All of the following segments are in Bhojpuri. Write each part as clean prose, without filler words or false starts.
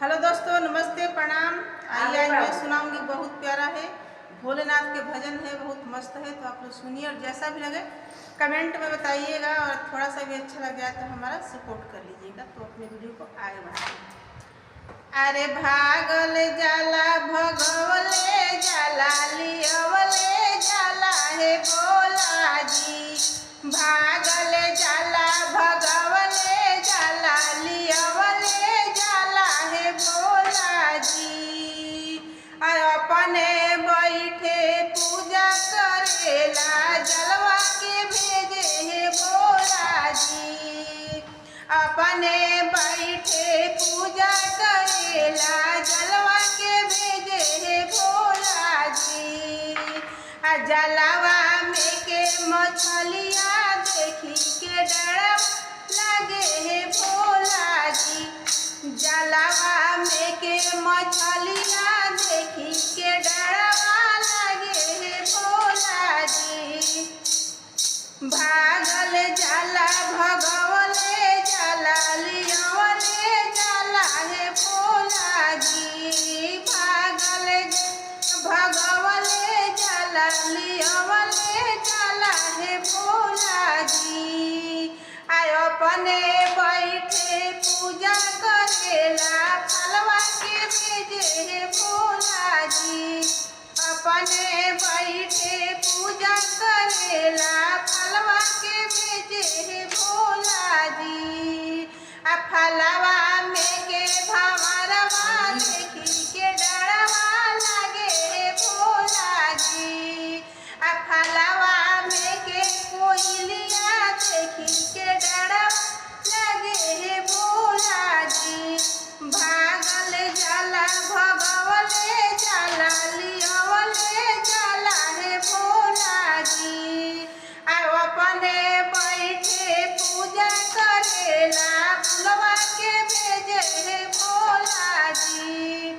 हेलो दोस्तों, नमस्ते, प्रणाम। आइए आज मैं सुनाऊंगी, बहुत प्यारा है, भोलेनाथ के भजन है, बहुत मस्त है। तो आप लोग सुनिए और जैसा भी लगे कमेंट में बताइएगा, और थोड़ा सा भी अच्छा लग जाए तो हमारा सपोर्ट कर लीजिएगा। तो अपने वीडियो को आगे बढ़ाइए। अरे भागल जाला भगवले जाला लियवले जाला है भोला जी, भागल जाला भगवले जाला लियवले जाला है भोला जी। अपने बैठे पूजा करेला जलवा के भेजे है भोला जी, अपने बैठे पूजा करेला जलवा के भेजे है भोला जी। जलवा में के मछलियाँ देखी के डर लगे है भोला जी, जलवा में के मछलियाँ देखी के डरवा लगे है भोला जी। भागल जाला भगवले जाला लियवले जाला है भोला जी, भागल भगवले जाला लियवले जाला है भोला जी। आय अपने बैठे पूजा करेला फलवा के भेजे है भोला जी, अपने बैठे पूजा करेला फलवा के भेजे है भोला जी। फलवा में के भंवरवा देखी के डरवा लगे है भोला जी, फलवा में के कोयलिया देखी के डरवा लगे है भोला जी। भागल जाला भगवले जाला लियवले जाला है भोला जी, अपने बैठे पूजा करेला फुलवा के भेजे है भोला जी,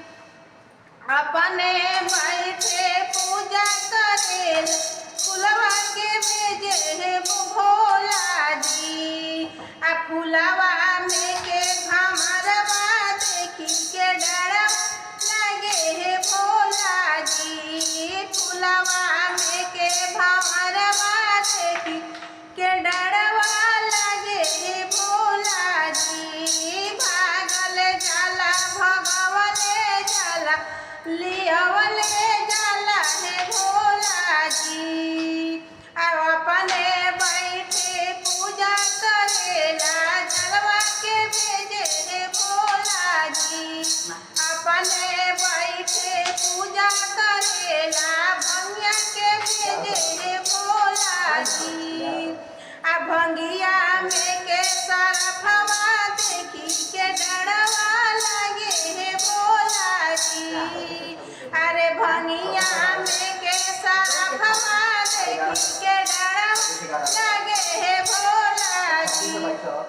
अपने बैठे पूजा करेला फुलवा के भेजे है भोला जी। फुलवा में के भंवरवा देखी के डर लगे है भोला जी, फुलवा में के भंवरवा देखी के डरवा लगे है भोला जी। भागल जाला भगवले जाला लिया